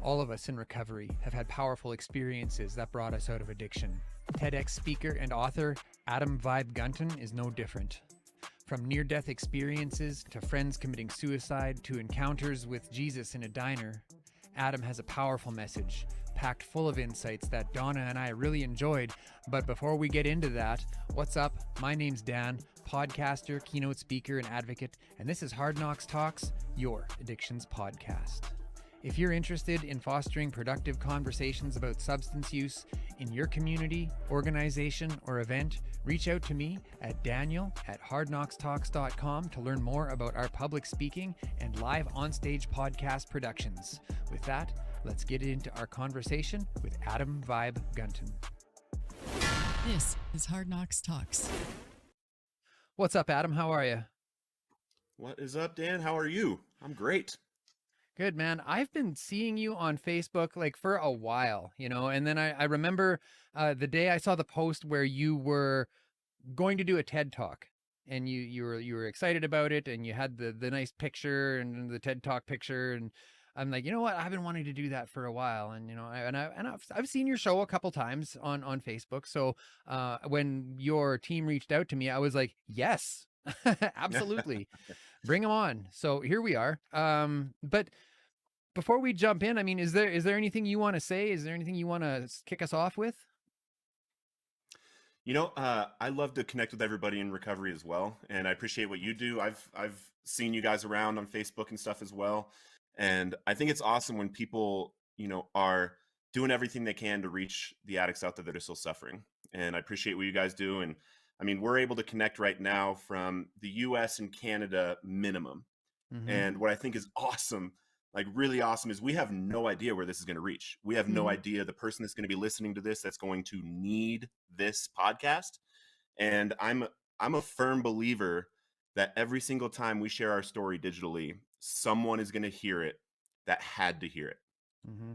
All of us in recovery have had powerful experiences that brought us out of addiction. TEDx speaker and author Adam Vibe Gunton is no different. From near death experiences to friends committing suicide to encounters with Jesus in a diner, Adam has a powerful message packed full of insights that Donna and I really enjoyed. But before we get into that, what's up? My name's Dan, podcaster, keynote speaker, and advocate, and this is Hard Knocks Talks, your addictions podcast. If you're interested in fostering productive conversations about substance use in your community, organization, or event, reach out to me at daniel@hardknockstalks.com to learn more about our public speaking and live onstage podcast productions. With that, let's get into our conversation with Adam Vibe Gunton. This is Hard Knocks Talks. What's up, Adam? How are you? What is up, Dan? How are you? I'm great. Good, man. I've been seeing you on Facebook like for a while, and then I remember the day I saw the post where you were going to do a TED Talk, and you were excited about it, and you had the nice picture and the TED Talk picture, and I'm like, you know what? I've been wanting to do that for a while, and I've seen your show a couple times on Facebook. So when your team reached out to me, I was like, yes, absolutely. Bring them on. So here we are. But before we jump in, I mean, is there anything you want to say? Is there anything you want to kick us off with? I love to connect with everybody in recovery as well, and I appreciate what you do. I've seen you guys around on Facebook and stuff as well, and I think it's awesome when people, are doing everything they can to reach the addicts out there that are still suffering. And I appreciate what you guys do. And I mean, we're able to connect right now from the US and Canada minimum. Mhm. And what I think is awesome, like really awesome, is we have no idea where this is going to reach. We have no idea the person that's going to be listening to this that's going to need this podcast. And I'm a firm believer that every single time we share our story digitally, someone is going to hear it that had to hear it. Mm-hmm.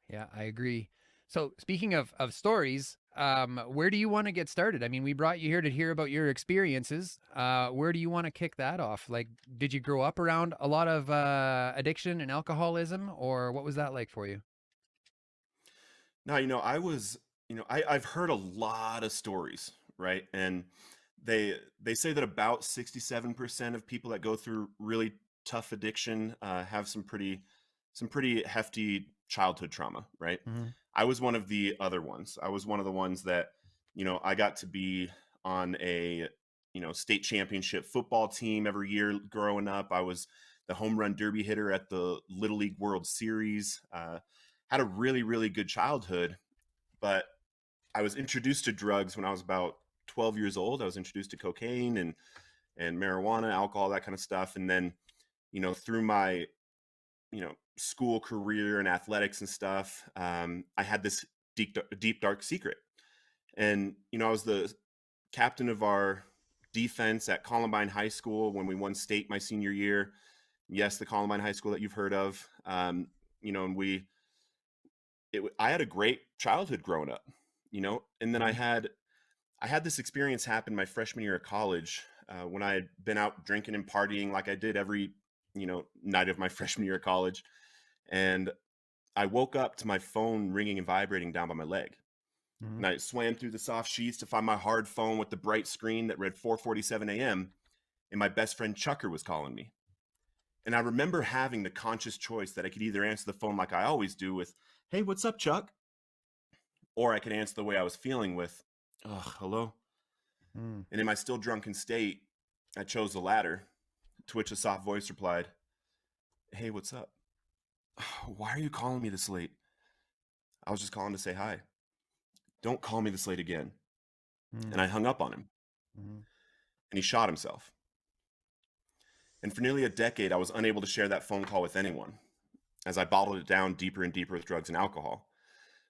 Yeah, I agree. So speaking of stories, where do you want to get started? I mean, we brought you here to hear about your experiences. Where do you want to kick that off? Like, did you grow up around a lot of addiction and alcoholism, or what was that like for you? Now, I've heard a lot of stories, right? And they say that about 67% of people that go through really tough addiction have some pretty hefty childhood trauma, right? Mm-hmm. I was one of the other ones. I was one of the ones that, I got to be on a, state championship football team every year growing up. I was the home run derby hitter at the Little League World Series. Had a really, really good childhood, but I was introduced to drugs when I was about 12 years old. I was introduced to cocaine and marijuana, alcohol, that kind of stuff. And then, through my, school career and athletics and stuff, I had this deep, dark secret. And, I was the captain of our defense at Columbine High School when we won state my senior year. Yes, the Columbine High School that you've heard of. And I had a great childhood growing up, and then I had this experience happen my freshman year of college when I had been out drinking and partying like I did every, night of my freshman year of college. And I woke up to my phone ringing and vibrating down by my leg. Mm-hmm. And I swam through the soft sheets to find my hard phone with the bright screen that read 4:47 a.m. And my best friend Chucker was calling me. And I remember having the conscious choice that I could either answer the phone like I always do with, "Hey, what's up, Chuck?" Or I could answer the way I was feeling with, "Oh, hello." And in my still drunken state, I chose the latter, to which a soft voice replied, "Hey, what's up?" "Why are you calling me this late?" "I was just calling to say hi." "Don't call me this late again." And I hung up on him. And he shot himself. And for nearly a decade, I was unable to share that phone call with anyone, as I bottled it down deeper and deeper with drugs and alcohol.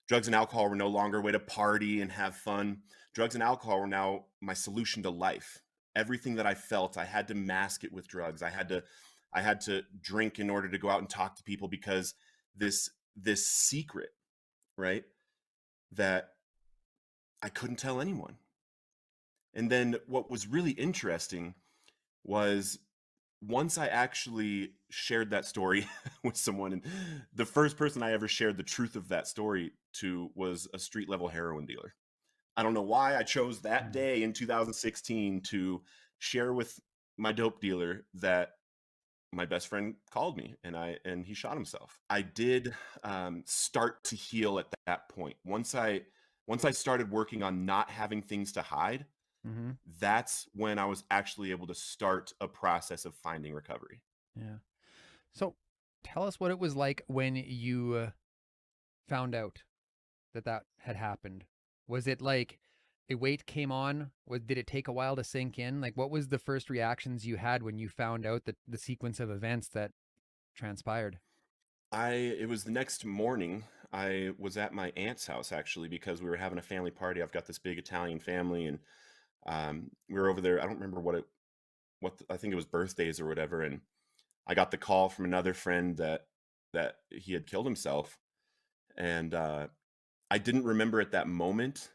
Drugs and alcohol were no longer a way to party and have fun. Drugs and alcohol were now my solution to life. Everything that I felt, I had to mask it with drugs. I had to drink in order to go out and talk to people, because this secret, right, that I couldn't tell anyone. And then what was really interesting was once I actually shared that story with someone, and the first person I ever shared the truth of that story to was a street level heroin dealer. I don't know why I chose that Mm. day in 2016 to share with my dope dealer that my best friend called me and he shot himself. I did start to heal at that point. Once I started working on not having things to hide, Mm-hmm. that's when I was actually able to start a process of finding recovery. Yeah. So tell us what it was like when you found out that that had happened. Was it like a weight came on? Did it take a while to sink in? Like, what was the first reactions you had when you found out that the sequence of events that transpired? It was the next morning. I was at my aunt's house actually because we were having a family party. I've got this big Italian family, and we were over there. I don't remember I think it was birthdays or whatever, and I got the call from another friend that he had killed himself, and I didn't remember at that moment,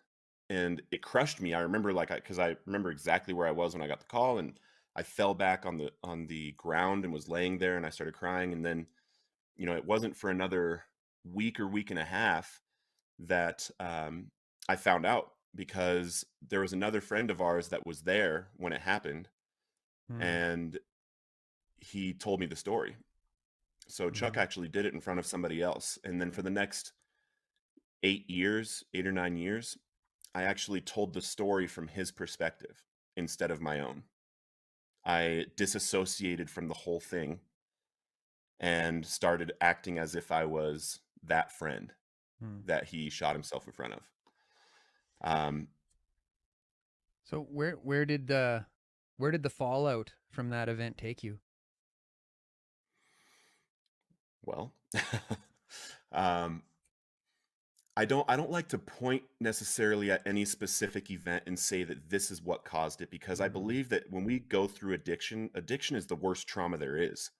and it crushed me. I remember because I remember exactly where I was when I got the call, and I fell back on the ground and was laying there, and I started crying, and then it wasn't for another week or week and a half that I found out because there was another friend of ours that was there when it happened, Hmm. and he told me the story. So Chuck Mm-hmm. actually did it in front of somebody else. And then for the next 8 years, 8 or 9 years, I actually told the story from his perspective instead of my own. I disassociated from the whole thing and started acting as if I was that friend Hmm. that he shot himself in front of. Um, So where did the fallout from that event take you? well, um, I don't like to point necessarily at any specific event and say that this is what caused it, because I Mm-hmm. believe that when we go through addiction is the worst trauma there is.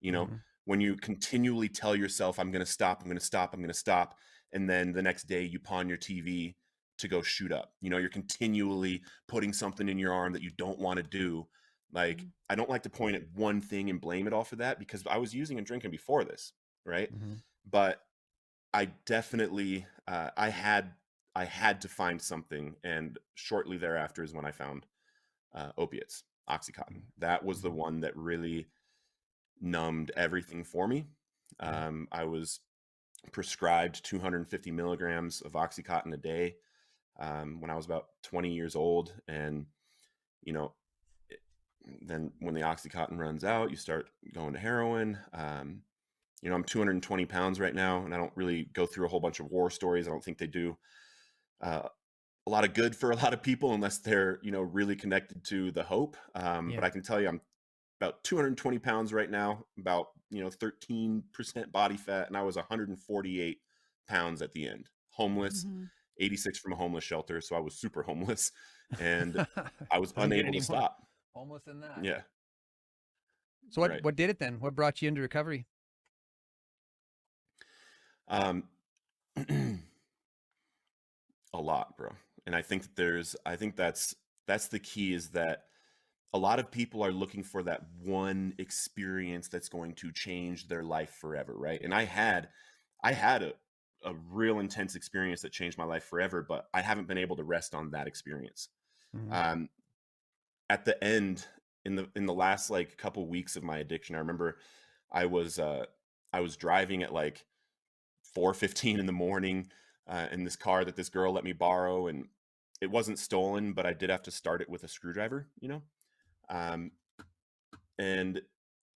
You know, Mm-hmm. when you continually tell yourself, I'm going to stop, I'm going to stop, I'm going to stop, and then the next day you pawn your TV to go shoot up. You're continually putting something in your arm that you don't want to do. Like, I don't like to point at one thing and blame it all for that, because I was using and drinking before this, right? Mm-hmm. But I definitely I had to find something, and shortly thereafter is when I found opiates, OxyContin. That was the Mm-hmm. one that really numbed everything for me. Yeah. I was prescribed 250 milligrams of OxyContin a day when I was about 20 years old, and you know, then when the OxyContin runs out, you start going to heroin. I'm 220 pounds right now, and I don't really go through a whole bunch of war stories. I don't think they do uh, a lot of good for a lot of people unless they're really connected to the hope. But Yeah. I can tell you, I'm about 220 pounds right now, about 13% body fat, and I was 148 pounds at the end. Homeless, Mm-hmm. 86 from a homeless shelter, so I was super homeless, and I was Doesn't get unable any to more stop. homeless than that. Yeah, So right. what did it then? What brought you into recovery? Um, a lot, bro. And I think that's the key, is that a lot of people are looking for that one experience that's going to change their life forever, right? And I had a real intense experience that changed my life forever, but I haven't been able to rest on that experience. Mm-hmm. Um, at the end, in the last like couple weeks of my addiction, I remember I was uh, I was driving at like 4:15 in the morning in this car that this girl let me borrow, and it wasn't stolen, but I did have to start it with a screwdriver. Um, and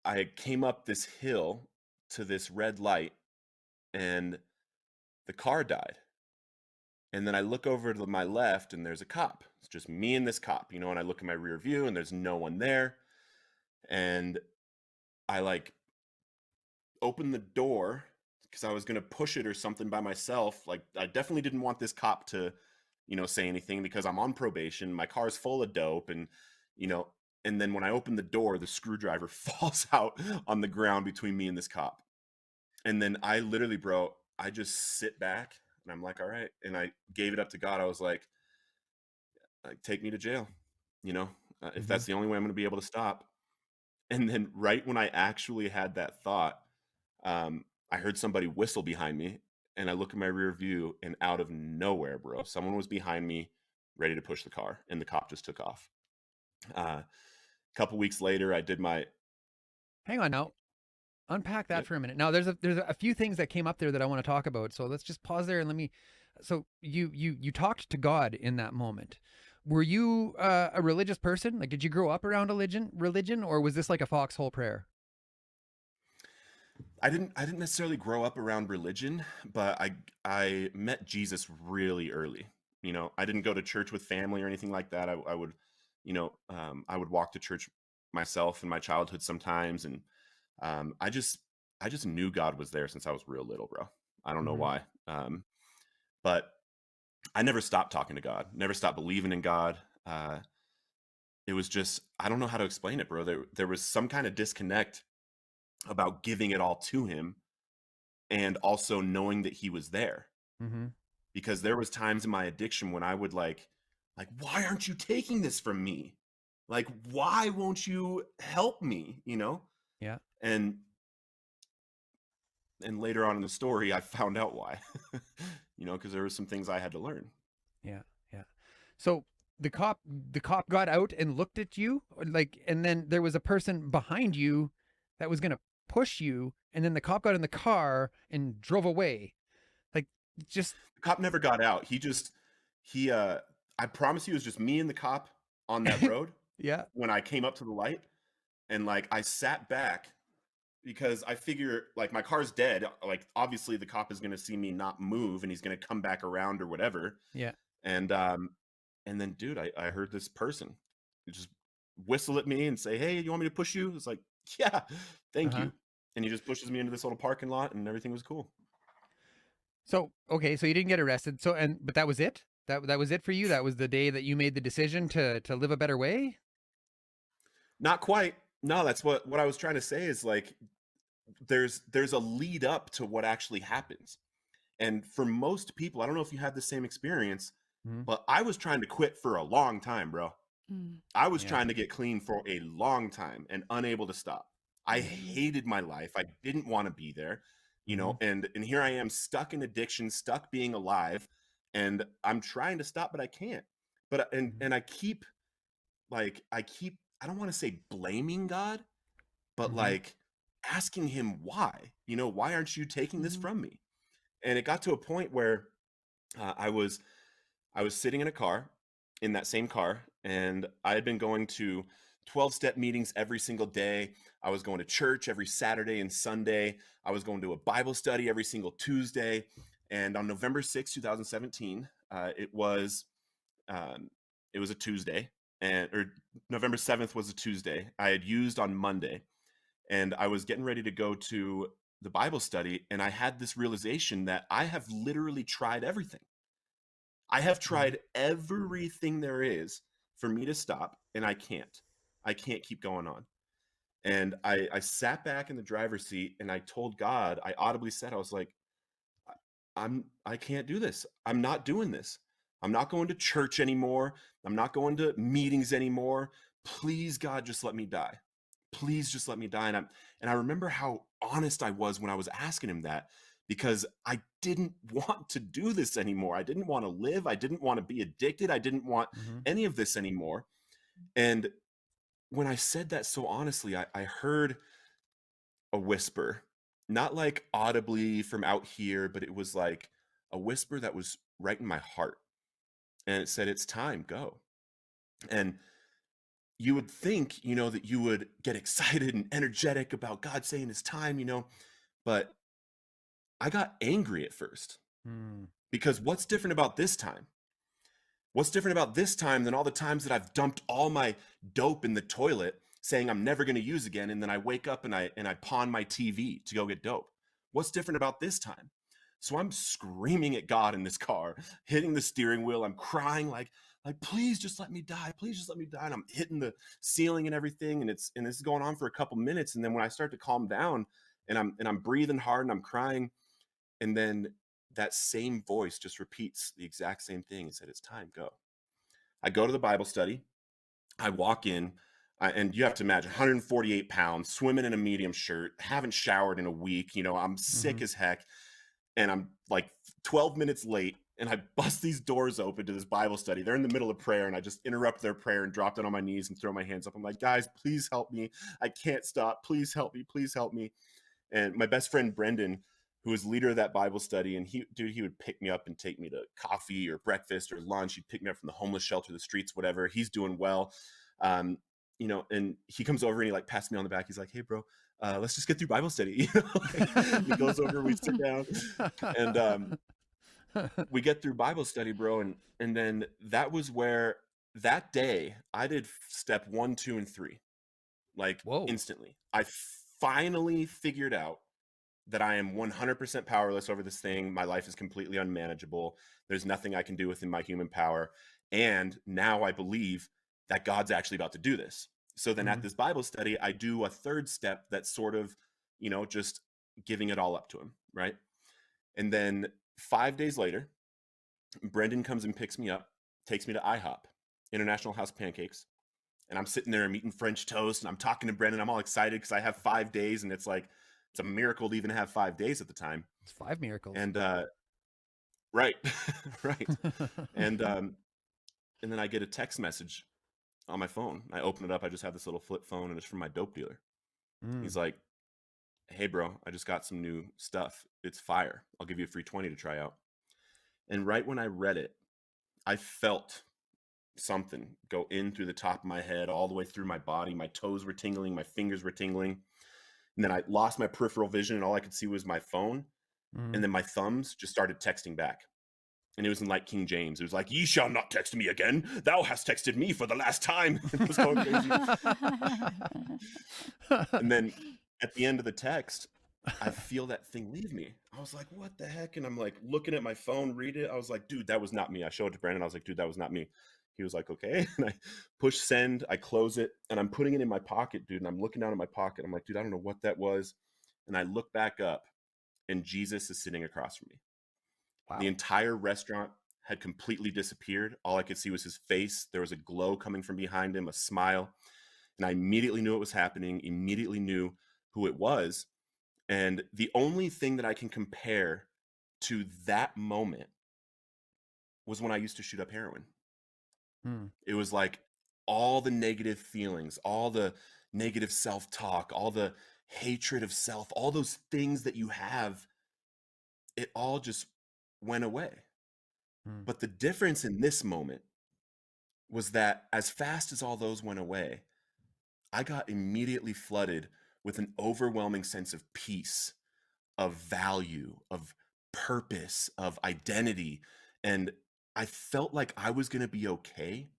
I came up this hill to this red light, and the car died. And then I look over to my left, and there's a cop. It's just me and this cop, and I look in my rear view, and there's no one there. And I like open the door because I was gonna push it or something by myself. Like, I definitely didn't want this cop to, say anything, because I'm on probation. My car's full of dope, you know. And then when I open the door, the screwdriver falls out on the ground between me and this cop. And then I literally, bro, I just sit back and I'm like, all right. And I gave it up to God. I was like, take me to jail, you know, if Mm-hmm. that's the only way I'm going to be able to stop. And then right when I actually had that thought, I heard somebody whistle behind me, and I look in my rear view, and out of nowhere, bro, someone was behind me, ready to push the car, and the cop just took off. A couple weeks later, I did my Hang on now. Unpack that yep. for a minute. Now, there's a few things that came up there that I want to talk about. So let's just pause there and let me. So you talked to God in that moment. Were you a religious person? Like, did you grow up around religion, or was this like a foxhole prayer? I didn't necessarily grow up around religion, but I met Jesus really early. I didn't go to church with family or anything like that. I would, I would walk to church myself in my childhood sometimes, and I just knew God was there since I was real little, bro. I don't know Mm-hmm. why, but I never stopped talking to God. Never stopped believing in God. Uh, it was just I don't know how to explain it, bro. There was some kind of disconnect about giving it all to Him and also knowing that He was there, Mm-hmm. because there was times in my addiction when I would like why aren't you taking this from me, like why won't you help me, Yeah. and later on in the story I found out why. Because there were some things I had to learn. Yeah. Yeah. So the cop got out and looked at you, like, and then there was a person behind you that was gonna push you, and then the cop got in the car and drove away. Like, just The cop never got out. He I promise you it was just me and the cop on that road yeah. when I came up to the light, and like I sat back because I figure like my car's dead. Like obviously the cop is going to see me not move and he's going to come back around or whatever. Yeah. And then dude, I heard this person just whistle at me and say, "Hey, you want me to push you?" It's like, "Yeah, Uh thank huh. you." And he just pushes me into this little parking lot and everything was cool. So okay, so you didn't get arrested. So but that was it. That was it for you. That was the day that you made the decision to live a better way. Not quite. No, that's what I was trying to say is like there's a lead up to what actually happens. And for most people, I don't know if you had the same experience, Mm-hmm. but I was trying to quit for a long time, bro. Mm. I was Yeah. trying to get clean for a long time and unable to stop. I Mm. hated my life. I didn't want to be there, Mm-hmm. and here I am stuck in addiction, stuck being alive, and I'm trying to stop, but I can't. But Mm-hmm. and I keep I don't want to say blaming God, but Mm-hmm. like asking him why. Why aren't you taking this Mhm. from me? And it got to a point where I was sitting in a car, in that same car, and I had been going to 12-step meetings every single day. I was going to church every Saturday and Sunday. I was going to a Bible study every single Tuesday. And on November 6th, 2017, um, it was a Tuesday, and or November 7th was a Tuesday. I had used on Monday, and I was getting ready to go to the Bible study, and I had this realization that I have literally tried everything. I have Mm-hmm. tried everything there is for me to stop, and I can't. I can't keep going on. And I sat back in the driver's seat and I told God, I audibly said, I was like, I can't do this. I'm not doing this. I'm not going to church anymore. I'm not going to meetings anymore. Please, God, just let me die. Please just let me die. And I remember how honest I was when I was asking him that, because I didn't want to do this anymore. I didn't want to live. I didn't want to be addicted. I didn't want Mm-hmm. any of this anymore. And when I said that so honestly, I heard a whisper, not like audibly from out here, but it was like a whisper that was right in my heart. And it said, "It's time, go." And you would think, that you would get excited and energetic about God saying it's time, but I got angry at first, Mm-hmm. because what's different about this time? What's different about this time than all the times that I've dumped all my dope in the toilet saying I'm never going to use again, and then I wake up and I pawn my TV to go get dope? What's different about this time? So I'm screaming at God in this car, hitting the steering wheel. I'm crying like please just let me die. Please just let me die. And I'm hitting the ceiling and everything, and this is going on for a couple minutes, and then when I start to calm down and I'm breathing hard and I'm crying, and then that same voice just repeats the exact same thing and said, "It's time, go." I go to the Bible study. I walk in. And you have to imagine 148 pounds, swimming in a medium shirt, haven't showered in a week. I'm sick Mm-hmm. as heck. And I'm like 12 minutes late. And I bust these doors open to this Bible study. They're in the middle of prayer. And I just interrupt their prayer and drop down on my knees and throw my hands up. I'm like, guys, please help me. I can't stop. Please help me. Please help me. And my best friend, Brendan, who was leader of that Bible study, and he would pick me up and take me to coffee or breakfast or lunch. He'd pick me up from the homeless shelter, the streets, whatever. He's doing well. Um, and he comes over and he like pats me on the back. He's like, hey, bro, let's just get through Bible study. He goes over, we sit down, and we get through Bible study, bro. And then that was where that day I did step 1, 2, and 3, like Whoa. instantly. I finally figured out that I am 100% powerless over this thing. My life is completely unmanageable. There's nothing I can do within my human power. And now I believe that God's actually about to do this. So then Mhm. at this Bible study, I do a third step that's sort of, just giving it all up to him, right? And then 5 days later, Brendan comes and picks me up, takes me to IHOP, International House Pancakes. And I'm sitting there, I'm eating French toast, and I'm talking to Brendan. I'm all excited because I have 5 days, and it's like, it's a miracle to even have 5 days at the time. It's 5 miracles. And right, right. And then I get a text message on my phone. I open it up. I just have this little flip phone, and it's from my dope dealer. Mm. He's like, hey, bro, I just got some new stuff. It's fire. I'll give you a free 20 to try out. And right when I read it, I felt something go in through the top of my head, all the way through my body. My toes were tingling. My fingers were tingling. And then I lost my peripheral vision, and all I could see was my phone. Mhm. And then my thumbs just started texting back. And it was in like King James. It was like, ye shall not text me again. Thou hast texted me for the last time. It was going crazy. And then at the end of the text, I feel that thing leave me. I was like, what the heck? And I'm like looking at my phone, read it. I was like, dude, that was not me. I showed it to Brandon. I was like, dude, that was not me. He was like, okay. And I push send, I close it, and I'm putting it in my pocket, dude. And I'm looking down in my pocket. I'm like, dude, I don't know what that was. And I look back up, and Jesus is sitting across from me. Wow. The entire restaurant had completely disappeared. All I could see was his face. There was a glow coming from behind him, a smile. And I immediately knew it was happening, immediately knew who it was. And the only thing that I can compare to that moment was when I used to shoot up heroin. Hmm. It was like all the negative feelings, all the negative self-talk, all the hatred of self, all those things that you have, it all just went away. Hmm. But the difference in this moment was that as fast as all those went away, I got immediately flooded with an overwhelming sense of peace, of value, of purpose, of identity. And I felt like I was going to be okay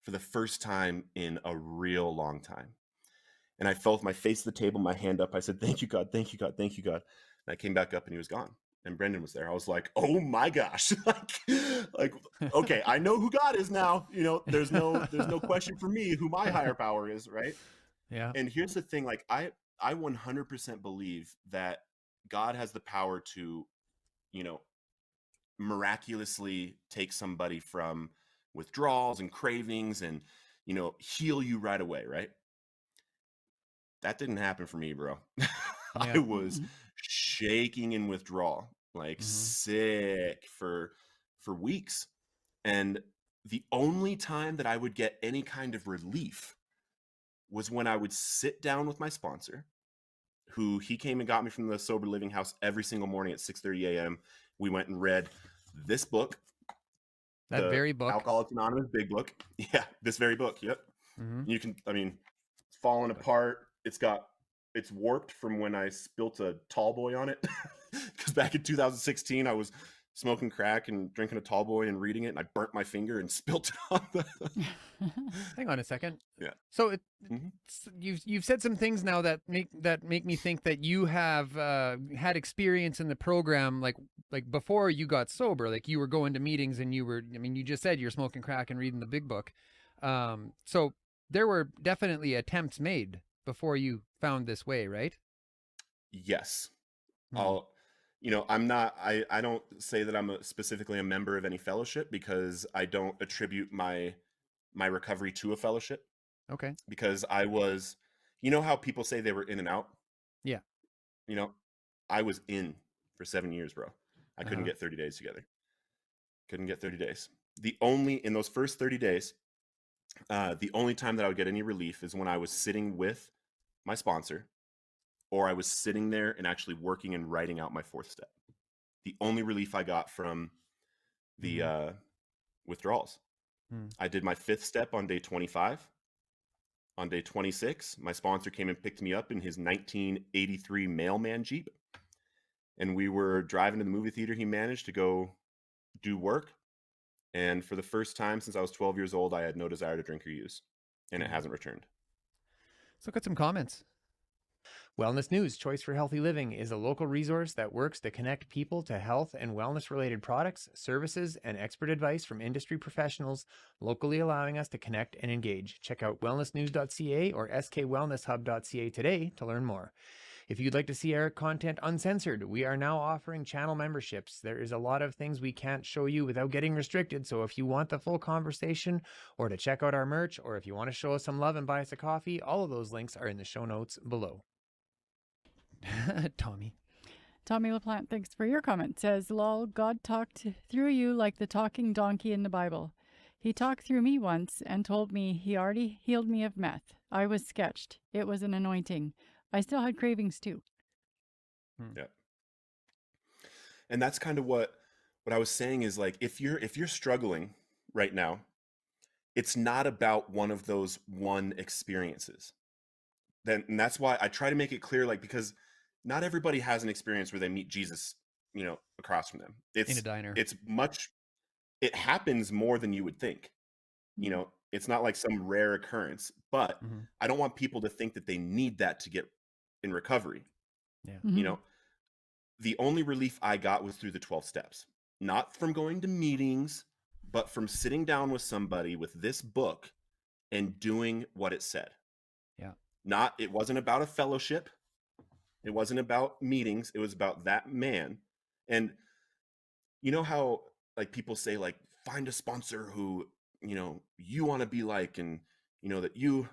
for the first time in a real long time. And I fell with my face to the table, my hand up. I said, thank you, God. Thank you, God. Thank you, God. And I came back up and he was gone. And Brendan was there. I was like, oh my gosh. like, okay, I know who God is now. There's no question for me who my higher power is, right? Yeah. And here's the thing, like I 100% believe that God has the power to, miraculously take somebody from withdrawals and cravings and, heal you right away, right? That didn't happen for me, bro. I Yeah. was shaking in withdrawal, like Mhm. sick for weeks. And the only time that I would get any kind of relief was when I would sit down with my sponsor, who he came and got me from the sober living house every single morning at 6:30 a.m. We went and read this book, That the very book. Alcoholics Anonymous Big Book. Yeah, this very book. Yep. Mhm. You can, it's falling apart. It's warped from when I spilt a tall boy on it. Because back in 2016, I was smoking crack and drinking a tall boy and reading it, and I burnt my finger and spilt it on the. Hang on a second. Yeah. So Mhm. you've said some things now that make me think that you have had experience in the program, like before you got sober, like you were going to meetings and you were. I mean, you just said you're smoking crack and reading the big book. So there were definitely attempts made before you found this way, right? Yes. Hmm. I'm not, I don't say that I'm specifically a member of any fellowship because I don't attribute my recovery to a fellowship. Okay. because I was, you know how people say they were in and out? Yeah. You know, I was in for 7 years, bro. I couldn't Uh-huh. get 30 days together. Couldn't get 30 days. In those first 30 days, the only time that I would get any relief is when I was sitting with my sponsor, or I was sitting there and actually working and writing out my fourth step. The only relief I got from the withdrawals. I did my fifth step on day 25. On day 26, my sponsor came and picked me up in his 1983 Mailman Jeep. And we were driving to the movie theater he managed to go do work. And for the first time since I was 12 years old, I had no desire to drink or use. And it hasn't returned. So got some comments. Wellness News, Choice for Healthy Living, is a local resource that works to connect people to health and wellness-related products, services, and expert advice from industry professionals, locally allowing us to connect and engage. Check out wellnessnews.ca or skwellnesshub.ca today to learn more. If you'd like to see our content uncensored, we are now offering channel memberships. There is a lot of things we can't show you without getting restricted, so if you want the full conversation, or to check out our merch, or if you want to show us some love and buy us a coffee, all of those links are in the show notes below. Tommy LaPlante, thanks for your comment. Says, lol, God talked through you like the talking donkey in the Bible. He talked through me once and told me he already healed me of meth. I was sketched. It was an anointing. I still had cravings too. Yeah. And that's kind of what I was saying is, like, if you're struggling right now, it's not about one of those one experiences. And that's why I try to make it clear, like, because not everybody has an experience where they meet Jesus, across from them. in a diner. It happens more than you would think. It's not like some rare occurrence, but I don't want people to think that they need that to get in recovery. Yeah. The only relief I got was through the 12 steps, not from going to meetings, but from sitting down with somebody with this book and doing what it said. Yeah. It wasn't about a fellowship. It wasn't about meetings. It was about that man. And you know how, like, people say, like, find a sponsor who, you want to be like, and that you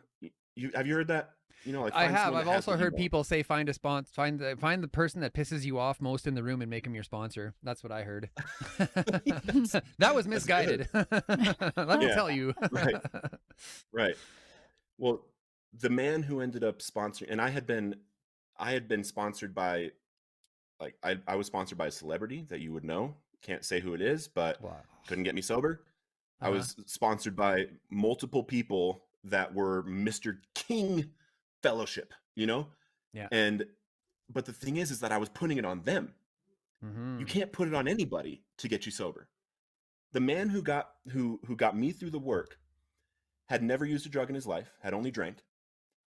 have you heard that? Like, I find have. someone I've that has also what you heard want. people say find the person that pisses you off most in the room and make him your sponsor. That's what I heard. That was misguided. Let me tell you. Right. Well, the man who ended up sponsoring, and I had been sponsored by, like, I was sponsored by a celebrity that you would know. Can't say who it is, but Wow. couldn't get me sober. I was sponsored by multiple people that were Mr. King fellowship, Yeah. But the thing is that I was putting it on them. You can't put it on anybody to get you sober. The man who got me through the work had never used a drug in his life, had only drank.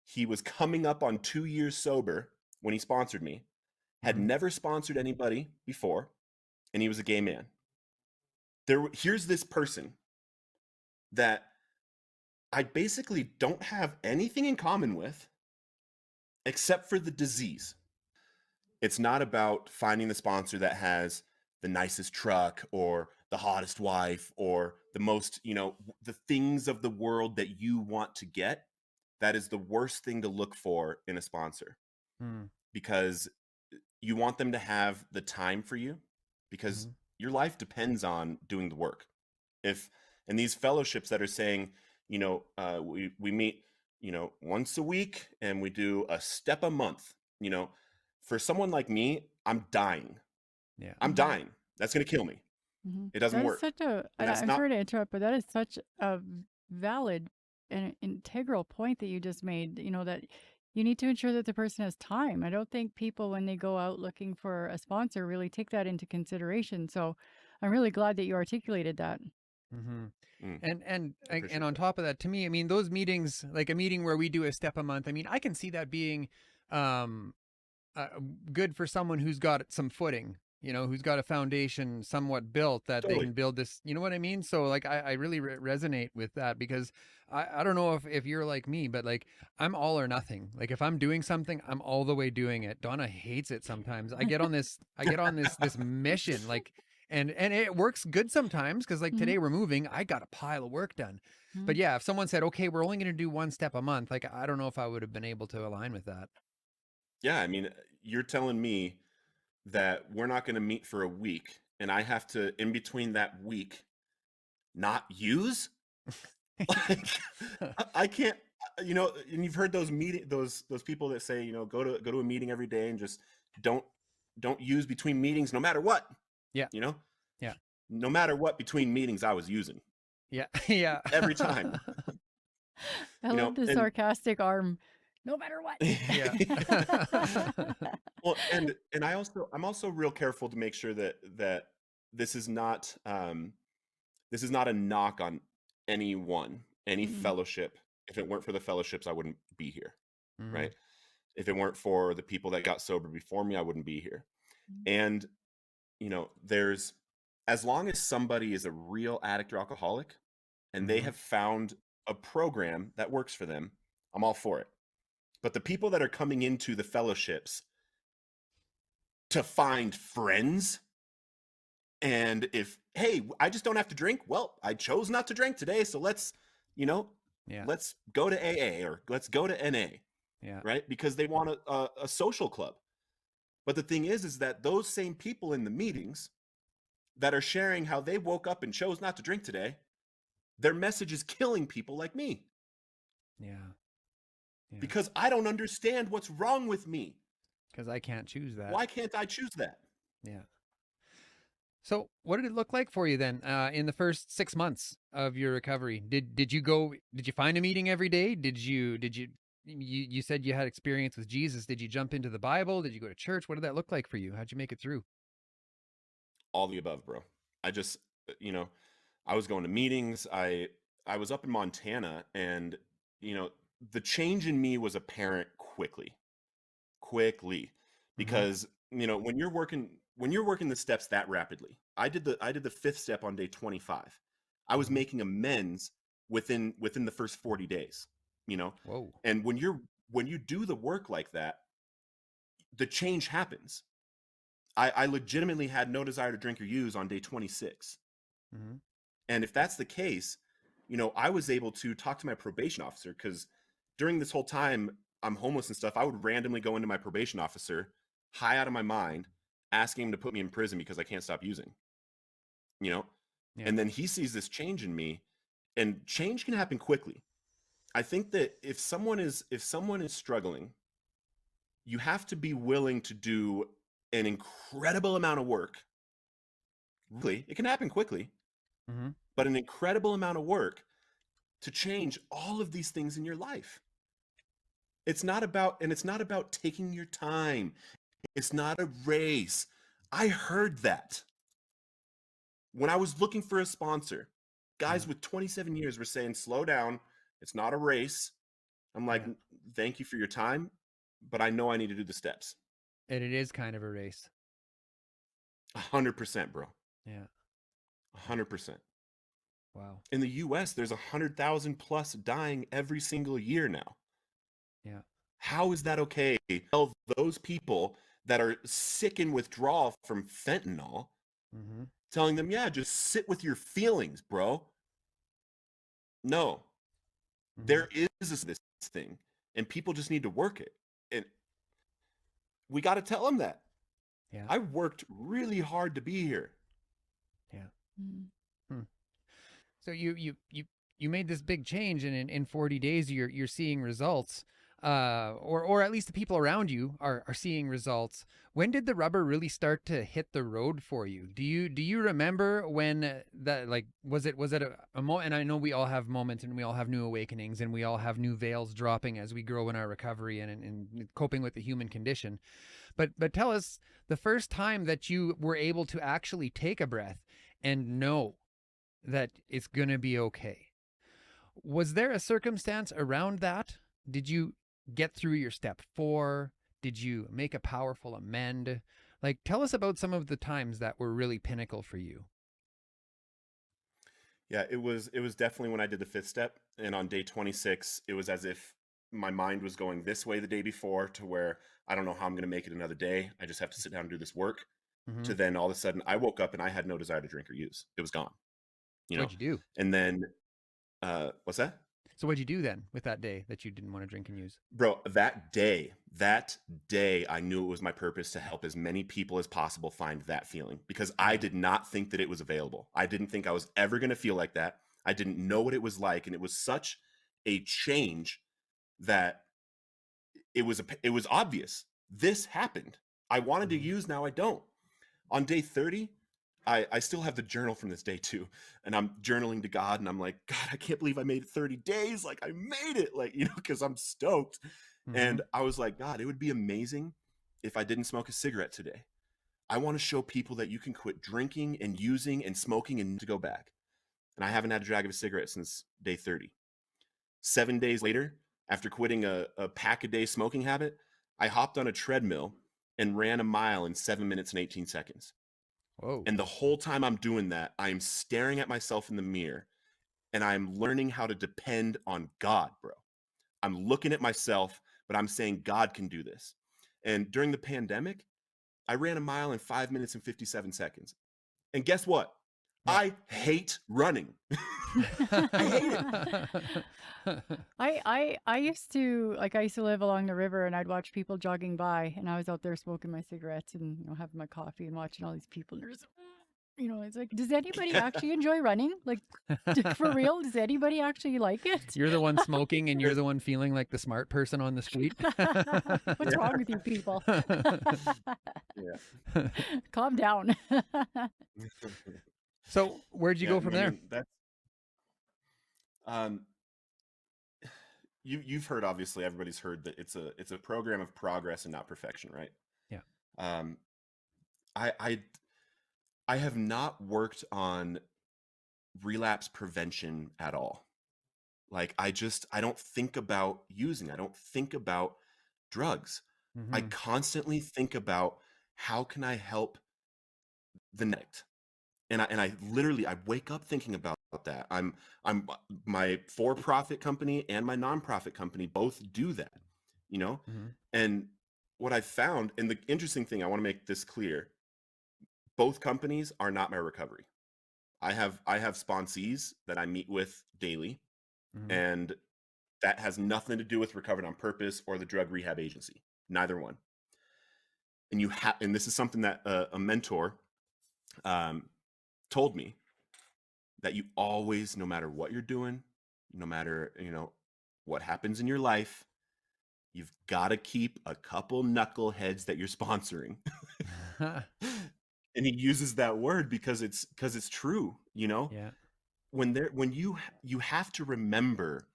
He was coming up on 2 years sober when he sponsored me, had never sponsored anybody before, and he was a gay man. Here's this person that I basically don't have anything in common with except for the disease. It's not about finding the sponsor that has the nicest truck or the hottest wife or the most, the things of the world that you want to get. That is the worst thing to look for in a sponsor, because you want them to have the time for you, because your life depends on doing the work. And these fellowships that are saying, we meet, once a week and we do a step a month, for someone like me, I'm dying. Yeah. I'm dying. That's going to kill me. It doesn't work. I'm sorry to interrupt, but that is such a valid and integral point that you just made, that you need to ensure that the person has time. I don't think people, when they go out looking for a sponsor, really take that into consideration. So I'm really glad that you articulated that. And on top of that, to me, I mean, those meetings, like a meeting where we do a step a month, I mean, I can see that being good for someone who's got some footing, who's got a foundation somewhat built, that they can build this, you know what I mean? So, like, I really resonate with that, because I don't know if you're like me, but, like, I'm all or nothing. Like, if I'm doing something, I'm all the way doing it. Donna hates it sometimes. I get on this mission, like, and it works good sometimes, because, like, today we're moving, I got a pile of work done. But yeah, if someone said, okay, we're only going to do one step a month, like, I don't know if I would have been able to align with that. Yeah, I mean, you're telling me that we're not going to meet for a week and I have to, in between that week, not use? Like, I can't, and you've heard those people that say, go to a meeting every day and just don't use between meetings no matter what. Yeah. You know? Yeah. No matter what between meetings I was using. Yeah. Yeah. Every time. I love the and sarcastic arm. No matter what. Yeah. well, and I'm also real careful to make sure that this is not a knock on anyone, any fellowship. If it weren't for the fellowships, I wouldn't be here, right? If it weren't for the people that got sober before me, I wouldn't be here. And there's, as long as somebody is a real addict or alcoholic and they have found a program that works for them, I'm all for it. But the people that are coming into the fellowships to find friends, and hey, I just don't have to drink. Well, I chose not to drink today, so let's go to AA or let's go to NA, right? Because they want a social club. But the thing is that those same people in the meetings that are sharing how they woke up and chose not to drink today, their message is killing people like me. Yeah. Because I don't understand what's wrong with me. Because I can't choose that. Why can't I choose that? Yeah. So what did it look like for you then in the first 6 months of your recovery? Did you find a meeting every day? You said you had experience with Jesus. Did you jump into the Bible? Did you go to church? What did that look like for you? How'd you make it through? All the above, bro. I just, I was going to meetings. I was up in Montana, and, the change in me was apparent quickly, because, when you're working the steps that rapidly, I did the fifth step on day 25. I was making amends within the first 40 days, Whoa. and when you do the work like that, the change happens. I legitimately had no desire to drink or use on day 26. And if that's the case, I was able to talk to my probation officer, because during this whole time I'm homeless and stuff, I would randomly go into my probation officer, high out of my mind, asking him to put me in prison because I can't stop using, and then he sees this change in me, and change can happen quickly. I think that if someone is struggling, you have to be willing to do an incredible amount of work. Really, it can happen quickly, but an incredible amount of work to change all of these things in your life. It's not about taking your time. It's not a race. I heard that when I was looking for a sponsor. Guys with 27 years were saying, slow down. It's not a race. I'm like, thank you for your time, but I know I need to do the steps. And it is kind of a race. 100%, bro. Yeah. 100%. Wow. In the US, there's 100,000 plus dying every single year now. Yeah. How is that okay? Tell those people that are sick in withdrawal from fentanyl, telling them, just sit with your feelings, bro. No. There is this thing, and people just need to work it. And we got to tell them that. Yeah. I worked really hard to be here. Yeah. So you made this big change, and in 40 days you're seeing results, or at least the people around you are seeing results. When did the rubber really start to hit the road for you? Do you remember when that, like, was it a moment? And I know we all have moments, and we all have new awakenings, and we all have new veils dropping as we grow in our recovery and coping with the human condition. But tell us the first time that you were able to actually take a breath and know that it's going to be okay. Was there a circumstance around that? Did you get through your step 4? Did you make a powerful amend? Like, tell us about some of the times that were really pinnacle for you. Yeah, it was definitely when I did the fifth step. And on day 26, it was as if my mind was going this way the day before, to where I don't know how I'm going to make it another day. I just have to sit down and do this work. To then all of a sudden I woke up and I had no desire to drink or use. It was gone. What'd you do? And then What's that? So what'd you do then with that day that you didn't want to drink and use? Bro, that day, I knew it was my purpose to help as many people as possible find that feeling, because I did not think that it was available. I didn't think I was ever going to feel like that. I didn't know what it was like. And it was such a change that it was obvious. This happened. I wanted to use, now I don't. On day 30, I still have the journal from this day too. And I'm journaling to God, and I'm like, God, I can't believe I made it 30 days. Like, I made it, like, because I'm stoked. And I was like, God, it would be amazing if I didn't smoke a cigarette today. I want to show people that you can quit drinking and using and smoking and to go back. And I haven't had a drag of a cigarette since day 30. 7 days later, after quitting a pack-a-day smoking habit, I hopped on a treadmill and ran a mile in 7 minutes and 18 seconds. Whoa. And the whole time I'm doing that, I'm staring at myself in the mirror, and I'm learning how to depend on God, bro. I'm looking at myself, but I'm saying God can do this. And during the pandemic, I ran a mile in 5 minutes and 57 seconds. And guess what? Yeah. I hate running. I hate it. I used to live along the river, and I'd watch people jogging by, and I was out there smoking my cigarettes and having my coffee and watching all these people. And there's, it's like, does anybody actually enjoy running? Like, for real, does anybody actually like it? You're the one smoking, and you're the one feeling like the smart person on the street. What's wrong with you people? Yeah. Calm down. So where'd you go from there? You've heard, obviously, everybody's heard that it's a program of progress and not perfection, right? Yeah. I have not worked on relapse prevention at all. Like, I don't think about using. I don't think about drugs. I constantly think about, how can I help the next? And I literally, I wake up thinking about that. I'm my for-profit company and my nonprofit company both do that, And what I found, and the interesting thing, I want to make this clear, both companies are not my recovery. I have sponsees that I meet with daily, and that has nothing to do with Recovered on Purpose or the drug rehab agency. Neither one. And this is something that a mentor told me, that you always, no matter what you're doing, no matter what happens in your life, you've got to keep a couple knuckleheads that you're sponsoring. And he uses that word because it's true. Yeah. When you have to remember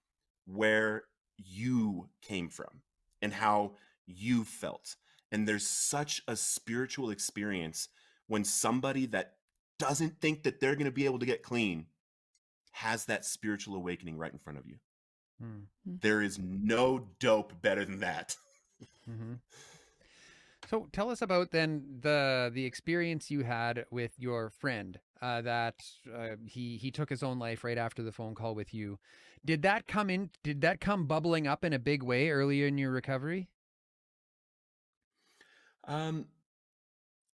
where you came from and how you felt. And there's such a spiritual experience when somebody that doesn't think that they're going to be able to get clean has that spiritual awakening right in front of you. There is no dope better than that. So tell us about then the experience you had with your friend, that he took his own life right after the phone call with you. Did that come bubbling up in a big way earlier in your recovery?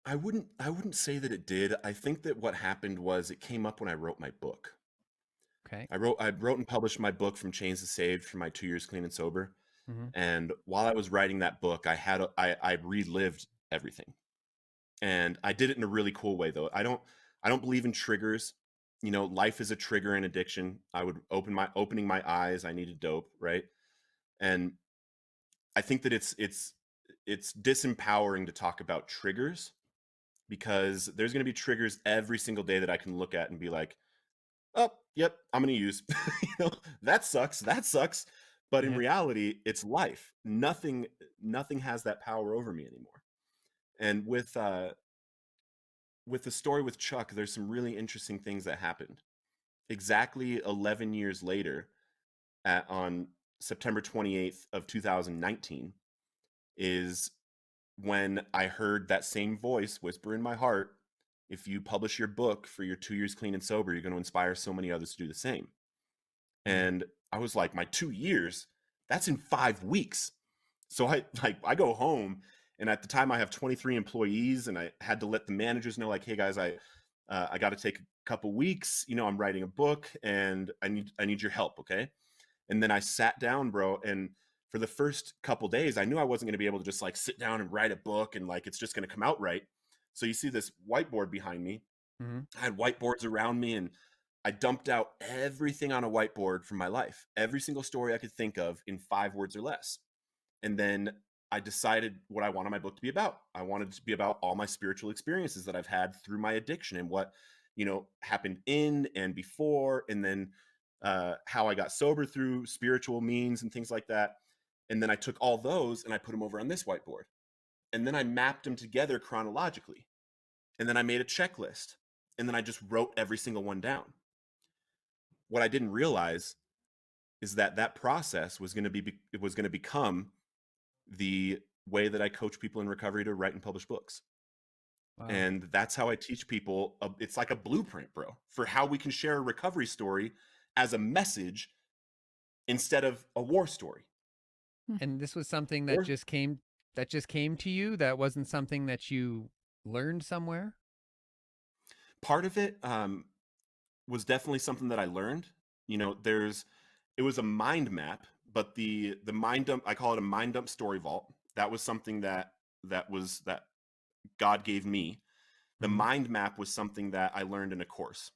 I wouldn't say that it did. I think that what happened was it came up when I wrote my book. Okay. I wrote and published my book, From Chains to Saved, for my 2 years clean and sober. And while I was writing that book, I relived everything, and I did it in a really cool way. Though I don't believe in triggers. Life is a trigger in addiction. I would opening my eyes. I needed dope, right? And I think that it's disempowering to talk about triggers, because there's going to be triggers every single day that I can look at and be like, oh, yep, I'm going to use. That sucks. But in reality, it's life. Nothing has that power over me anymore. And with the story with Chuck, there's some really interesting things that happened. Exactly 11 years later, on September 28th of 2019, is when I heard that same voice whisper in my heart, if you publish your book for your 2 years clean and sober, you're going to inspire so many others to do the same. And I was like, my 2 years, that's in 5 weeks. So I go home, and at the time I have 23 employees, and I had to let the managers know, like, hey guys, I got to take a couple weeks. You know, I'm writing a book and I need your help. Okay. And then I sat down, bro. And for the first couple days, I knew I wasn't going to be able to just like sit down and write a book and like it's just going to come out right. So you see this whiteboard behind me. Mm-hmm. I had whiteboards around me and I dumped out everything on a whiteboard from my life, every single story I could think of in 5 words or less. And then I decided what I wanted my book to be about. I wanted it to be about all my spiritual experiences that I've had through my addiction and what, you know, happened in and before, and then how I got sober through spiritual means and things like that. And then I took all those and I put them over on this whiteboard. And then I mapped them together chronologically. And then I made a checklist. And then I just wrote every single one down. What I didn't realize is that that process was going to become the way that I coach people in recovery to write and publish books. Wow. And that's how I teach people. It's like a blueprint, bro, for how we can share a recovery story as a message instead of a war story. And this was something that just came to you. That wasn't something that you learned somewhere. Part of it was definitely something that I learned. You know, it was a mind map, but the mind dump, I call it a mind dump story vault. That was something that God gave me. The Mhm. mind map was something that I learned in a course.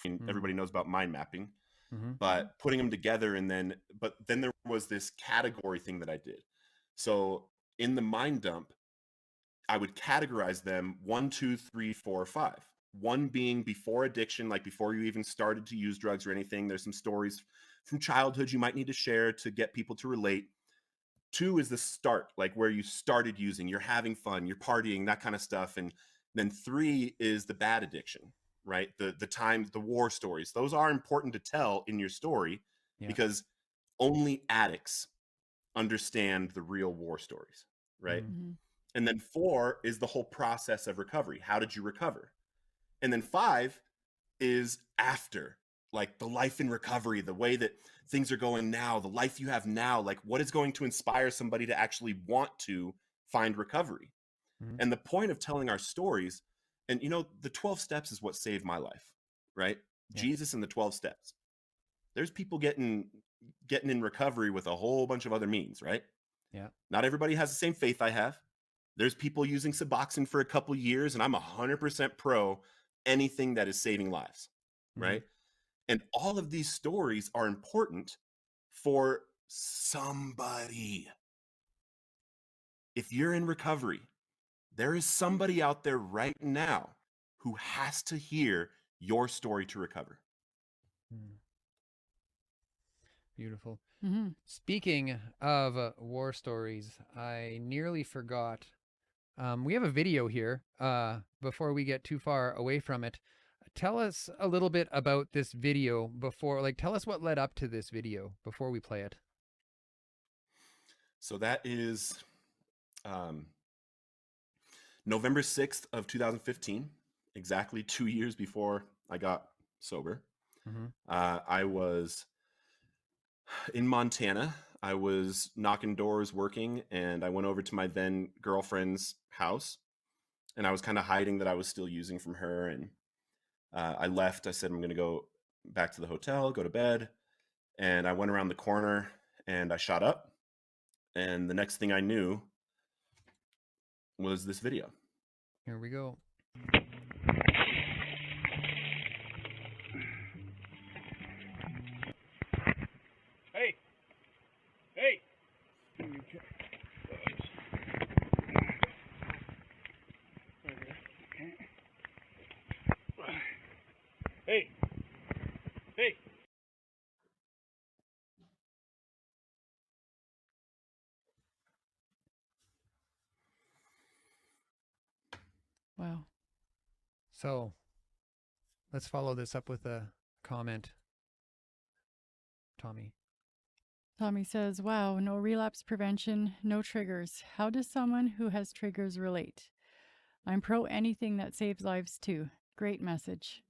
I mean, everybody knows about mind mapping, but putting them together but then there was this category thing that I did. So in the mind dump, I would categorize them 1, 2, 3, 4, 5. 1 being before addiction, like before you even started to use drugs or anything. There's some stories from childhood you might need to share to get people to relate. 2 is the start, like where you started using, you're having fun, you're partying, that kind of stuff. And then 3 is the bad addiction, right? The times, the war stories. Those are important to tell in your story because only addicts understand the real war stories, right? Mm-hmm. And then 4 is the whole process of recovery. How did you recover? And then 5 is after, like the life in recovery, the way that things are going now, the life you have now, like what is going to inspire somebody to actually want to find recovery. And the point of telling our stories, and you know, the 12 steps is what saved my life, right? Yeah. Jesus and the 12 steps. There's people getting in recovery with a whole bunch of other means, right? Yeah. Not everybody has the same faith I have. There's people using Suboxone for a couple years, and I'm 100% pro anything that is saving lives, right? And all of these stories are important for somebody. If you're in recovery, there is somebody out there right now who has to hear your story to recover. Beautiful. Mm-hmm. Speaking of war stories, I nearly forgot. We have a video here. Before we get too far away from it, tell us a little bit about this video tell us what led up to this video before we play it. So that is November 6th of 2015, exactly 2 years before I got sober. I was in Montana. I was knocking doors working, and I went over to my then girlfriend's house, and I was kind of hiding that I was still using from her. And I left. I said, I'm going to go back to the hotel, go to bed. And I went around the corner and I shot up. And the next thing I knew was this video. Here we go. Hey! Hey! Hey! Hey! Wow. So let's follow this up with a comment. Tommy says, wow, no relapse prevention, no triggers. How does someone who has triggers relate? I'm pro anything that saves lives too. Great message.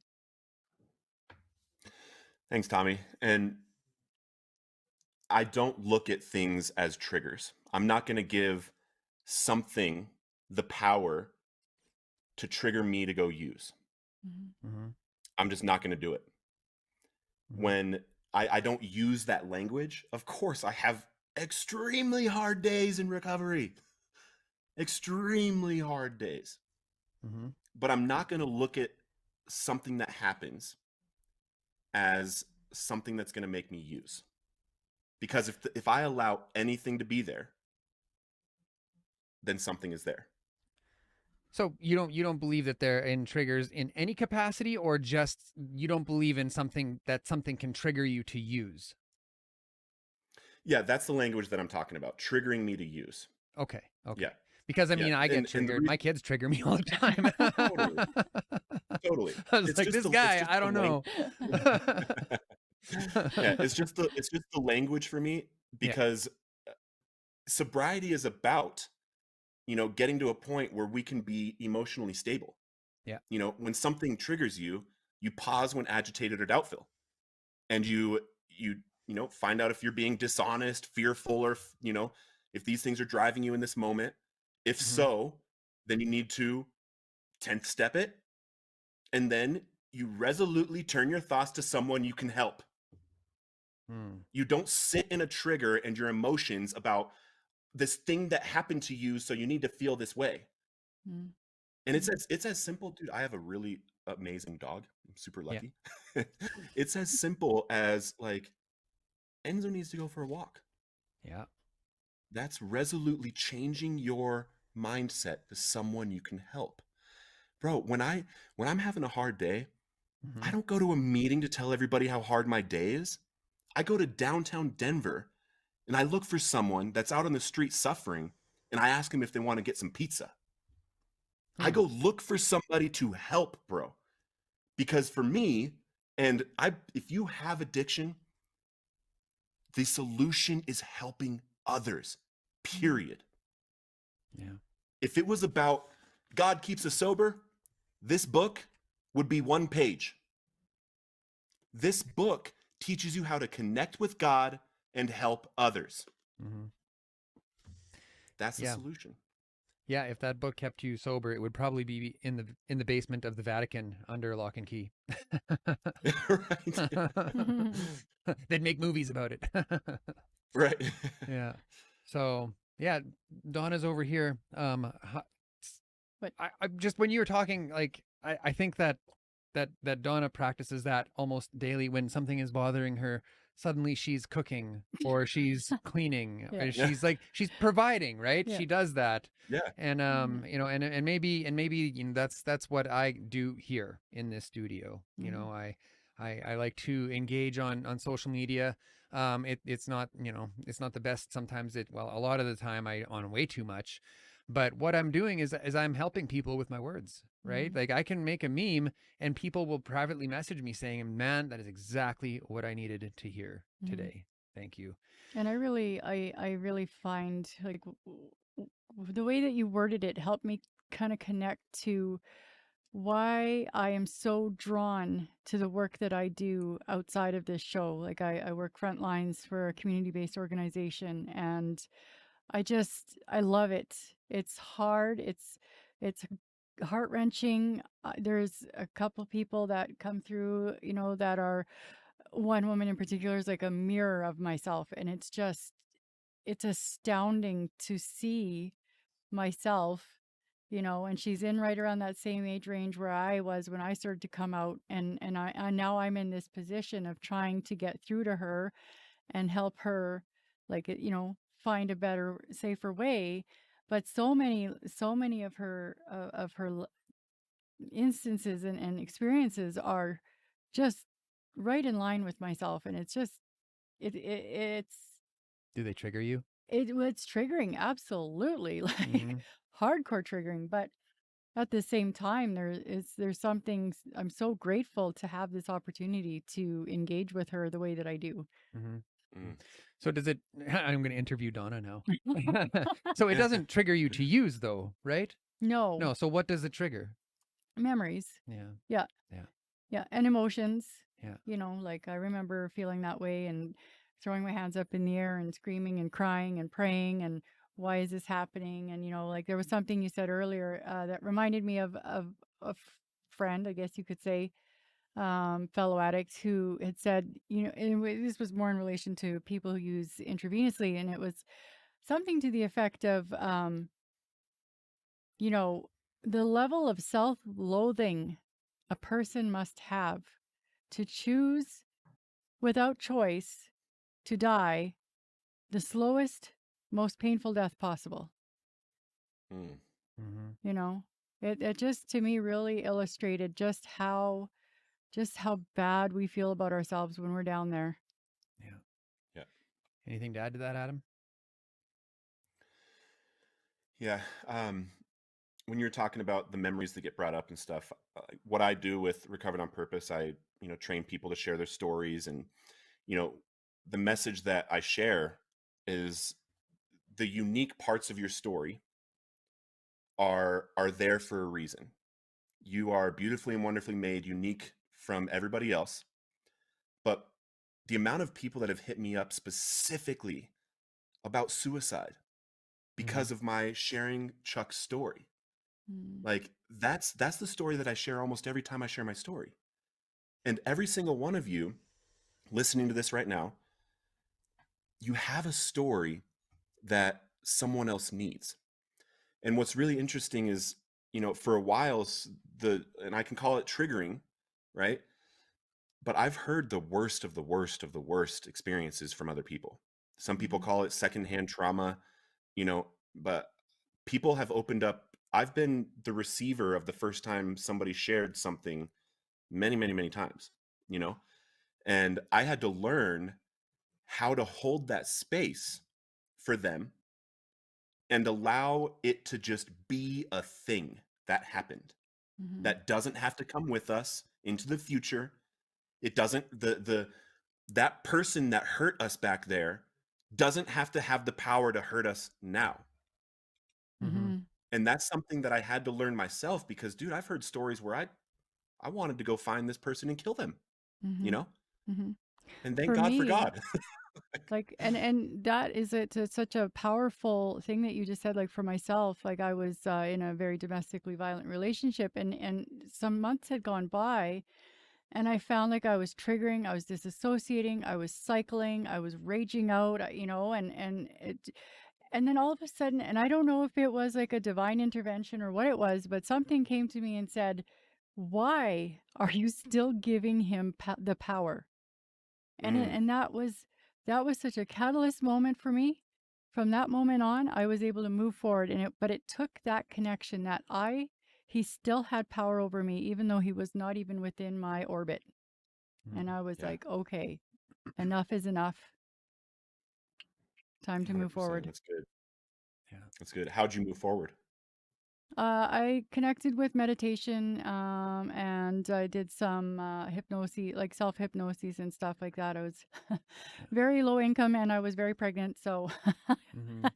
Thanks, Tommy. And I don't look at things as triggers. I'm not going to give something the power to trigger me to go use. Mm-hmm. I'm just not going to do it. When I don't use that language, of course, I have extremely hard days in recovery. Extremely hard days. Mm-hmm. But I'm not going to look at something that happens as something that's going to make me use. Because if I allow anything to be there, then something is there. So you don't believe that they're in triggers in any capacity, or just you don't believe in something can trigger you to use? Yeah, that's the language that I'm talking about. Triggering me to use. Okay. Yeah. Because I Yeah. mean, I get And the triggered. My kids trigger me all the time. Totally. I was It's like, just this the it's guy, just I the don't lang- know. Yeah, it's just the language for me, because sobriety is about, getting to a point where we can be emotionally stable. Yeah. When something triggers you, you pause when agitated or doubtful, and you find out if you're being dishonest, fearful, or if these things are driving you in this moment. If so, then you need to 10th step it, and then you resolutely turn your thoughts to someone you can help. You don't sit in a trigger and your emotions about this thing that happened to you, so you need to feel this way. And it's as simple, dude. I have a really amazing dog. I'm super lucky. It's as simple as, like, Enzo needs to go for a walk. Yeah. That's resolutely changing your mindset to someone you can help. Bro, when I'm having a hard day, I don't go to a meeting to tell everybody how hard my day is. I go to downtown Denver and I look for someone that's out on the street suffering, and I ask them if they want to get some pizza. I go look for somebody to help, bro. Because for me, if you have addiction, the solution is helping others, period. Yeah. If it was about God keeps us sober, this book would be one page. This book teaches you how to connect with God and help others. That's the solution. Yeah, if that book kept you sober, it would probably be in the basement of the Vatican under lock and key. They'd make movies about it. Right. Yeah. So yeah, Donna's over here. But I just, when you were talking, like, I think that Donna practices that almost daily. When something is bothering her, suddenly she's cooking or she's cleaning or she's providing, right? Yeah. She does that. Yeah. And and maybe that's what I do here in this studio. I like to engage on social media. It's not, it's not the best. Sometimes a lot of the time I on way too much. But what I'm doing is I'm helping people with my words, right? Like, I can make a meme and people will privately message me saying, man, that is exactly what I needed to hear today. Thank you. And I really find, like, the way that you worded it helped me kind of connect to why I am so drawn to the work that I do outside of this show. Like, I work front lines for a community-based organization, and I love it. It's hard. It's heart-wrenching. There's a couple people that come through, that are, one woman in particular is like a mirror of myself, and it's astounding to see myself, and she's in right around that same age range where I was when I started to come out, and now I'm in this position of trying to get through to her and help her, like, find a better, safer way. But so many of her instances and experiences are just right in line with myself, and it's just it's Do they trigger you? it's triggering, absolutely, like hardcore triggering. But at the same time, there's something, I'm so grateful to have this opportunity to engage with her the way that I do. So does it, I'm going to interview Donna now. So it doesn't trigger you to use, though, right? No. No. So what does it trigger? Memories. Yeah. Yeah, and emotions. Yeah. Like, I remember feeling that way and throwing my hands up in the air and screaming and crying and praying, and why is this happening? And like, there was something you said earlier that reminded me of friend, I guess you could say, fellow addicts who had said, and this was more in relation to people who use intravenously, and it was something to the effect of, you know, the level of self-loathing a person must have to choose without choice to die the slowest, most painful death possible. Mm. Mm-hmm. It just to me really illustrated just how bad we feel about ourselves when we're down there. Yeah. Yeah. Anything to add to that, Adam? Yeah. When you're talking about the memories that get brought up and stuff, what I do with Recovered on Purpose, I, train people to share their stories, and, the message that I share is the unique parts of your story are there for a reason. You are beautifully and wonderfully made, unique from everybody else. But the amount of people that have hit me up specifically about suicide because of my sharing Chuck's story, Mm. like that's the story that I share almost every time I share my story. And every single one of you listening to this right now, you have a story that someone else needs. And what's really interesting is, for a while, and I can call it triggering, right? But I've heard the worst of the worst of the worst experiences from other people. Some people Mhm. call it secondhand trauma, but people have opened up. I've been the receiver of the first time somebody shared something many, many, many times, and I had to learn how to hold that space for them and allow it to just be a thing that happened. Mhm. That doesn't have to come with us into the future. It doesn't, that person that hurt us back there doesn't have to have the power to hurt us now. Mhm. And that's something that I had to learn myself, because, dude, I've heard stories where I wanted to go find this person and kill them, Mhm. Mhm. and thank For God for me, God. like, and that is it's such a powerful thing that you just said. Like for myself, like I was in a very domestically violent relationship, and some months had gone by, and I found like I was triggering, I was disassociating, I was cycling, I was raging out, and then all of a sudden, and I don't know if it was like a divine intervention or what it was, but something came to me and said, "Why are you still giving him the power?" Mm, And that was such a catalyst moment for me. From that moment on, I was able to move forward, but it took that connection that he still had power over me, even though he was not even within my orbit. And I was yeah, like, okay, enough is enough. Time to move 100%. forward. That's good. Yeah. That's good. How'd you move forward? I connected with meditation, and I did some hypnosis, like self hypnosis and stuff like that. I was very low income, and I was very pregnant, so Mm-hmm.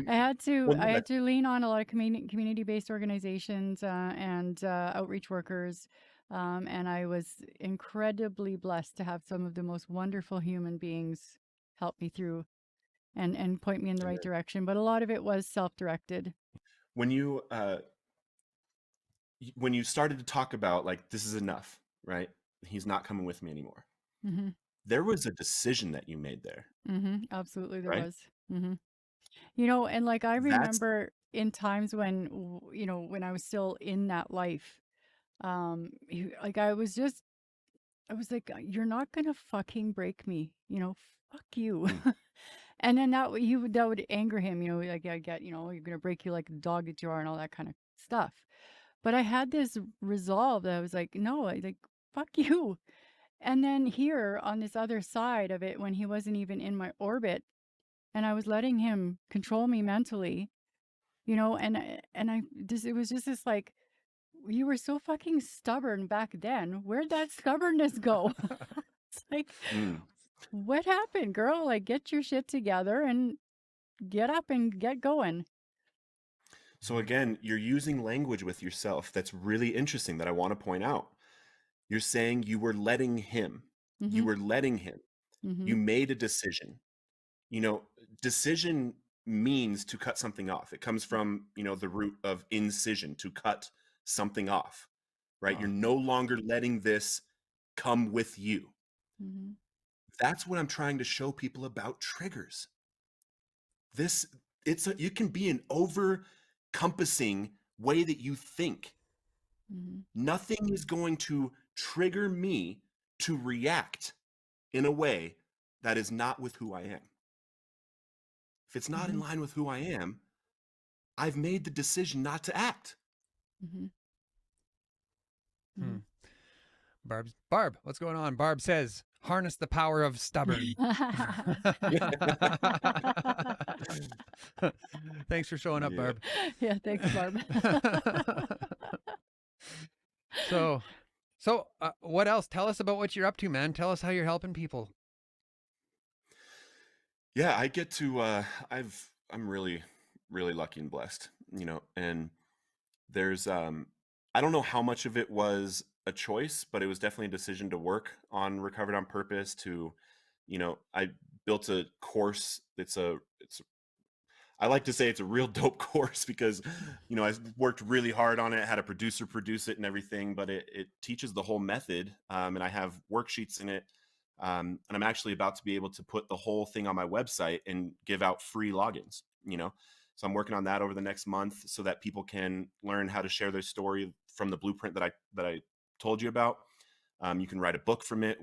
I had to Well, no, I had that's to lean on a lot of community based organizations and outreach workers, and I was incredibly blessed to have some of the most wonderful human beings help me through and point me in the right amen. direction. But a lot of it was self directed. When you when you started to talk about, like, this is enough, right? He's not coming with me anymore. Hmm. There was a decision that you made there, Absolutely, there right? was. hmm and like I That's remember in times when, when I was still in that life, like I was like, you're not gonna fucking break me, fuck you. mm, And then that would anger him, like I get, you're gonna break you like the dog that you are and all that kind of stuff. But I had this resolve that I was like, no, like, fuck you. And then here on this other side of it, when he wasn't even in my orbit, and I was letting him control me mentally, it was just this like, you were so fucking stubborn back then. Where'd that stubbornness go? It's like, mm. what happened, girl? Like, get your shit together and get up and get going. So again, you're using language with yourself that's really interesting, that I want to point out. You're saying you were letting him. You Mm-hmm. were letting him. Mm-hmm. You made a decision. You know, decision means to cut something off. It comes from, the root of incision, to cut something off, right? You're no longer letting this come with you. Mm-hmm. That's what I'm trying to show people about triggers. You can be an over-compassing way that you think. Mm-hmm. Nothing is going to trigger me to react in a way that is not with who I am. If it's not in line with who I am, I've made the decision not to act. Mm-hmm. Hmm. Barb, what's going on? Barb says, harness the power of stubborn. Thanks for showing up, Yeah. Barb. Yeah, thanks, Barb. So, what else? Tell us about what you're up to, man. Tell us how you're helping people. Yeah, I get to I'm really lucky and blessed, and there's I don't know how much of it was a choice, but it was definitely a decision to work on Recovered on Purpose I built a course. I like to say it's a real dope course because, I worked really hard on it, had a producer produce it and everything, but it teaches the whole method. And I have worksheets in it. And I'm actually about to be able to put the whole thing on my website and give out free logins, So I'm working on that over the next month so that people can learn how to share their story from the blueprint that I told you about. You can write a book from it.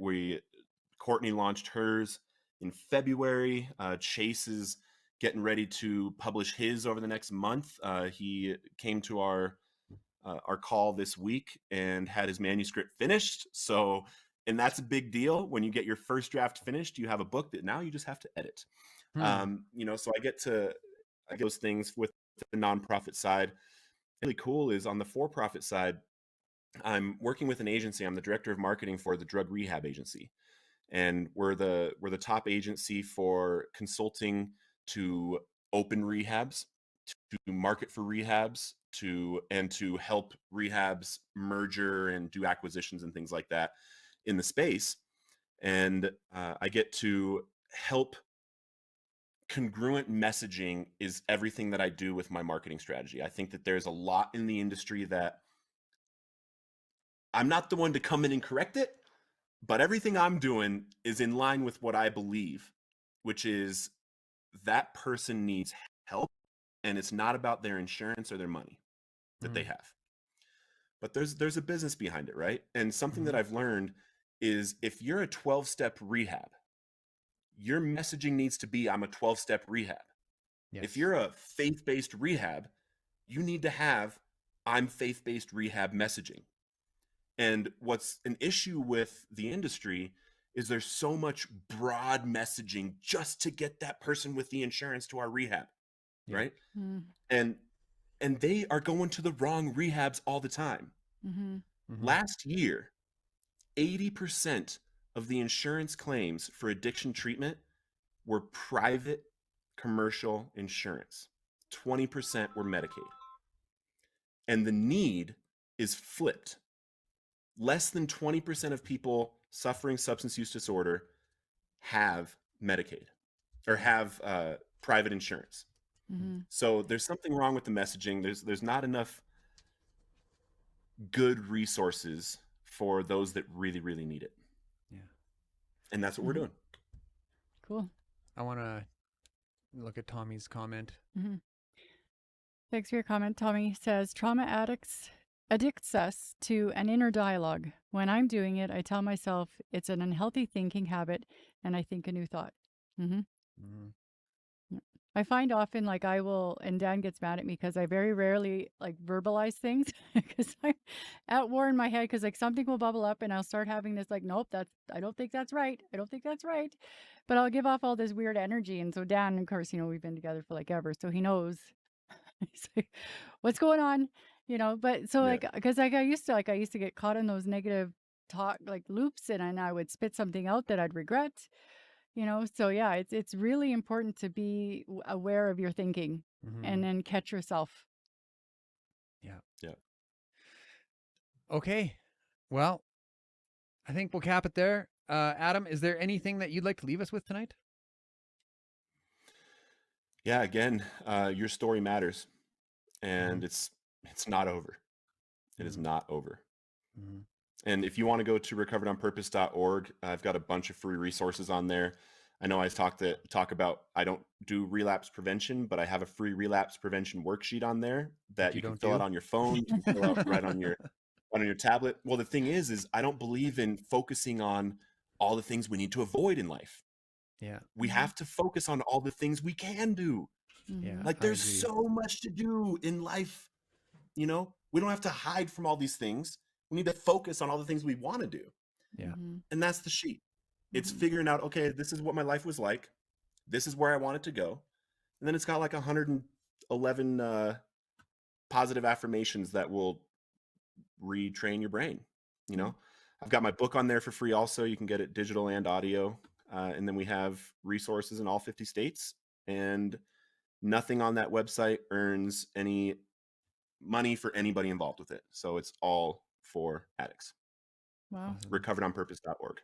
Courtney launched hers in February. Chase is getting ready to publish his over the next month. He came to our call this week and had his manuscript finished. And that's a big deal. When you get your first draft finished, you have a book that now you just have to edit. So I get those things with the nonprofit side. Really cool is on the for-profit side, I'm working with an agency. I'm the director of marketing for the drug rehab agency. And we're the top agency for consulting to open rehabs, to market for rehabs, to help rehabs merger and do acquisitions and things like that in the space. And I get to help. Congruent messaging is everything that I do with my marketing strategy. I think that there's a lot in the industry that I'm not the one to come in and correct it, but everything I'm doing is in line with what I believe, which is that person needs help, and it's not about their insurance or their money that they have. But there's a business behind it, right? And something that I've learned is if you're a 12-step rehab, your messaging needs to be, I'm a 12-step rehab. Yes. If you're a faith-based rehab, you need to have, I'm faith-based rehab messaging. And what's an issue with the industry is there's so much broad messaging just to get that person with the insurance to our rehab, right? And they are going to the wrong rehabs all the time. Last year, 80% of the insurance claims for addiction treatment were private commercial insurance. 20% were Medicaid. And the need is flipped. Less than 20% of people suffering substance use disorder have Medicaid or have private insurance. So there's something wrong with the messaging. There's not enough good resources for those that really, really need it. Yeah. And that's what we're doing. Cool. I want to look at Tommy's comment. Thanks for your comment. Tommy says, trauma addicts us to an inner dialogue. When I'm doing it, I tell myself it's an unhealthy thinking habit and I think a new thought. I find often I will, and Dan gets mad at me because I very rarely verbalize things because I'm at war in my head because something will bubble up and I'll start having this nope, I don't think that's right. I don't think that's right. But I'll give off all this weird energy. And so Dan, of course, we've been together for ever. So he knows he's like, what's going on, but so because I used to get caught in those negative talk loops and I would spit something out that I'd regret. So yeah, it's really important to be aware of your thinking and then catch yourself. Yeah. Yeah. Okay. Well, I think we'll cap it there. Adam, is there anything that you'd like to leave us with tonight? Yeah. Again, your story matters, and it's not over. It is not over. Mhm. And if you want to go to recoveredonpurpose.org, I've got a bunch of free resources on there. I know I talk about I don't do relapse prevention, but I have a free relapse prevention worksheet on there that you you can don't fill out do? on your phone, you can fill out right on your tablet. Well, the thing is I don't believe in focusing on all the things we need to avoid in life. Yeah. We Mhm. have to focus on all the things we can do. Yeah. Mhm. Like I there's agree. so much to do in life, you know? We don't have to hide from all these things. We need to focus on all the things we want to do. Yeah. Mhm. And that's the sheet. It's Mhm. figuring out, okay, this is what my life was like. This is where I want it to go. And then it's got like 111 positive affirmations that will retrain your brain. You know, I've got my book on there for free also. You can get it digital and audio. And then we have resources in all 50 states. And nothing on that website earns any money for anybody involved with it. So it's all for addicts. Wow. Awesome. Recoveredonpurpose.org.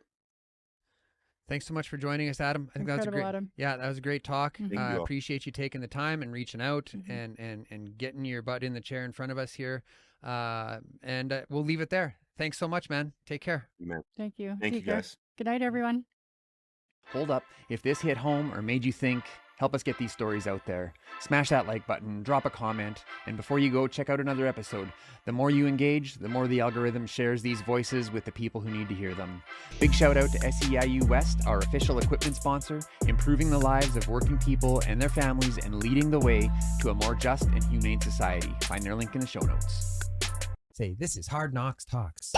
Thanks so much for joining us, Adam. I think Incredible, Adam. that was a great talk. Mhm. Thank you all. Appreciate you taking the time and reaching out Mhm. and getting your butt in the chair in front of us here. And we'll leave it there. Thanks so much, man. Take care. Amen. Thank you. Thank you, Take care. guys. Good night, everyone. Hold up. If this hit home or made you think, help us get these stories out there. Smash that like button, drop a comment, and before you go, check out another episode. The more you engage, the more the algorithm shares these voices with the people who need to hear them. Big shout out to SEIU West, our official equipment sponsor, improving the lives of working people and their families and leading the way to a more just and humane society. Find their link in the show notes. Say, this is Hard Knocks Talks.